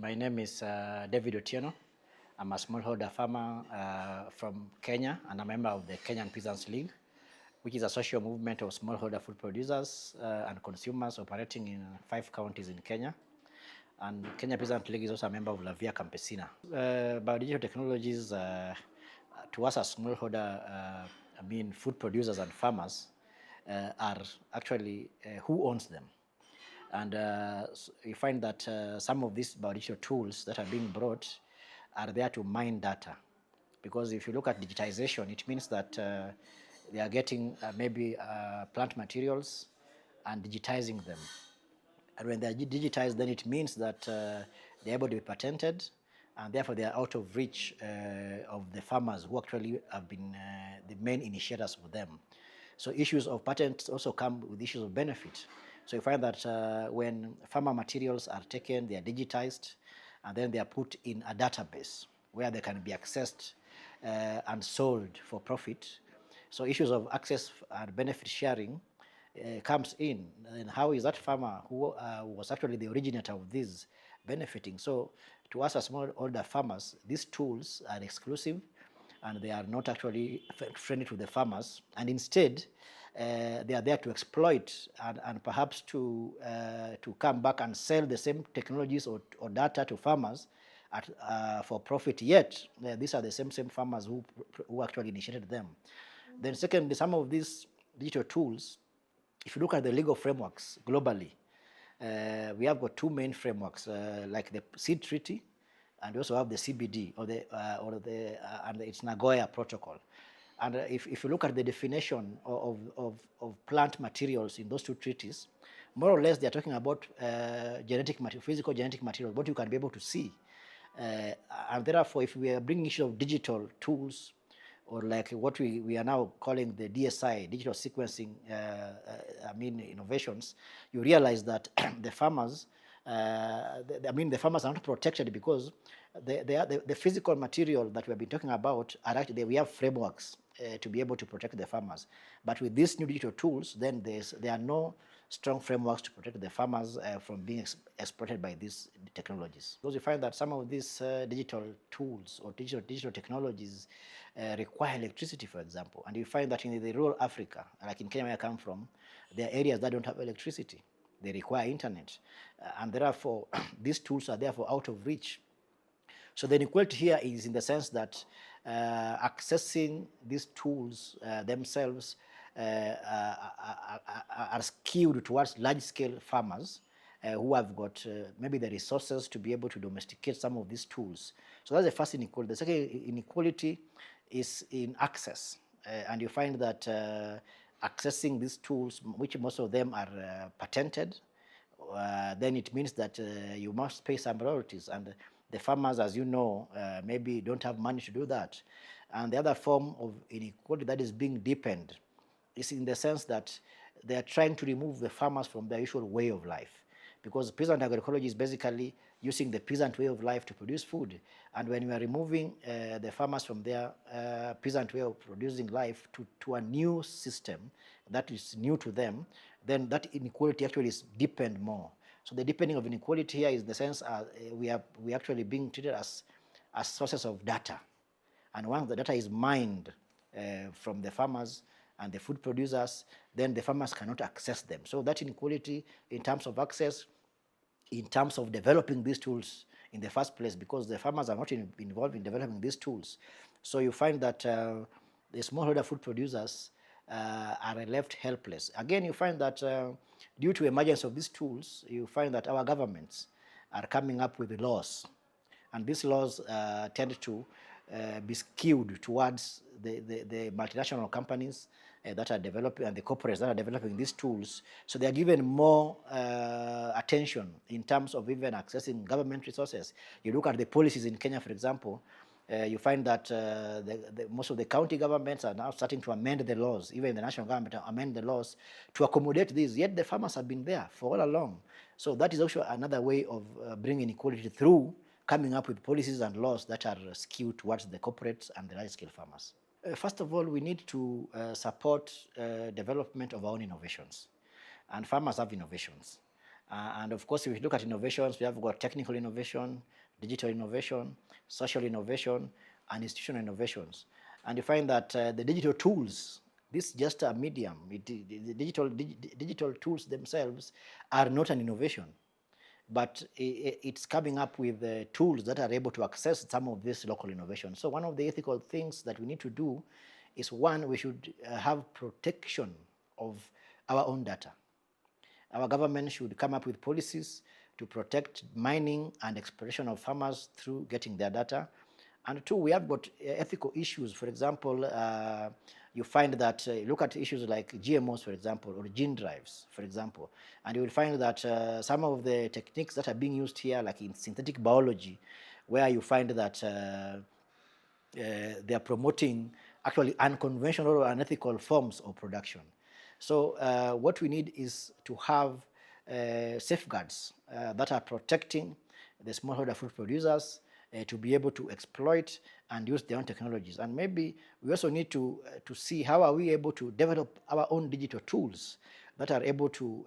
My name is David Otieno. I'm a smallholder farmer from Kenya and a member of the Kenyan Peasants League, which is a social movement of smallholder food producers and consumers operating in 5 counties in Kenya. And Kenya Peasants League is also a member of Via Campesina. Biodigital technologies, to us as smallholder, food producers and farmers, are actually who owns them. And you find that some of these biodigital tools that are being brought are there to mine data. Because if you look at digitization, it means that they are getting maybe plant materials and digitizing them. And when they are digitized, then it means that they're able to be patented, and therefore they are out of reach of the farmers who actually have been the main initiators for them. So issues of patents also come with issues of benefit. So you find that when farmer materials are taken, they are digitized, and then they are put in a database where they can be accessed and sold for profit. So issues of access and benefit sharing comes in. And how is that farmer who was actually the originator of this benefiting? So to us as smallholder farmers, these tools are exclusive and they are not actually friendly to the farmers, and instead they are there to exploit and perhaps to come back and sell the same technologies or data to farmers at, for profit. Yet these are the same farmers who actually initiated them. Then secondly, some of these digital tools, if you look at the legal frameworks globally, we have got 2 main frameworks, like the Seed Treaty, and we also have the CBD and its Nagoya Protocol. And if you look at the definition of plant materials in those 2 treaties, more or less they are talking about physical genetic materials, what you can be able to see. And therefore, if we are bringing issue of digital tools, or like what we are now calling the DSI, digital sequencing, innovations, you realize that the farmers, the farmers are not protected because the physical material that we have been talking about are actually, we have frameworks to be able to protect the farmers. But with these new digital tools, then there are no strong frameworks to protect the farmers from being exploited by these technologies. Because you find that some of these digital tools or digital technologies require electricity, for example. And you find that in the rural Africa, like in Kenya where I come from, there are areas that don't have electricity. They require internet. And therefore, these tools are therefore out of reach. So the inequality here is in the sense that accessing these tools themselves are skewed towards large-scale farmers who have got maybe the resources to be able to domesticate some of these tools. So that's the first inequality. The second inequality is in access. And you find that accessing these tools, which most of them are patented, then it means that you must pay some royalties. And the farmers, as you know, maybe don't have money to do that. And the other form of inequality that is being deepened is in the sense that they are trying to remove the farmers from their usual way of life. Because peasant agroecology is basically using the peasant way of life to produce food. And when we are removing the farmers from their peasant way of producing life to a new system that is new to them, then that inequality actually is deepened more. So the deepening of inequality here is in the sense we actually being treated as sources of data. And once the data is mined from the farmers and the food producers, then the farmers cannot access them. So that inequality in terms of access, in terms of developing these tools in the first place, because the farmers are not involved in developing these tools. So you find that the smallholder food producers are left helpless. Again, you find that due to emergence of these tools, you find that our governments are coming up with laws. And these laws tend to be skewed towards the multinational companies that are developing and the corporates that are developing these tools. So they are given more attention in terms of even accessing government resources. You look at the policies in Kenya, for example, you find that most of the county governments are now starting to amend the laws, even the national government amend the laws to accommodate this. Yet the farmers have been there for all along. So that is also another way of bringing inequality through coming up with policies and laws that are skewed towards the corporates and the large-scale farmers. First of all, we need to support development of our own innovations. And farmers have innovations. And of course, if you look at innovations, we have got technical innovation, digital innovation, social innovation, and institutional innovations. And you find that the digital tools, this is just a medium. The digital tools themselves are not an innovation, but it's coming up with tools that are able to access some of this local innovation. So one of the ethical things that we need to do is, one, we should have protection of our own data. Our government should come up with policies to protect mining and exploitation of farmers through getting their data. And two, we have got ethical issues. For example, you find that, look at issues like GMOs, for example, or gene drives, for example, and you will find that some of the techniques that are being used here, like in synthetic biology, where you find that they are promoting actually unconventional or unethical forms of production. So what we need is to have safeguards that are protecting the smallholder food producers to be able to exploit and use their own technologies. And maybe we also need to see how are we able to develop our own digital tools that are able to,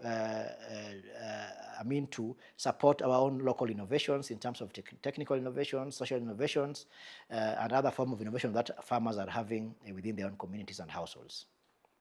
to support our own local innovations in terms of technical innovations, social innovations, and other forms of innovation that farmers are having within their own communities and households.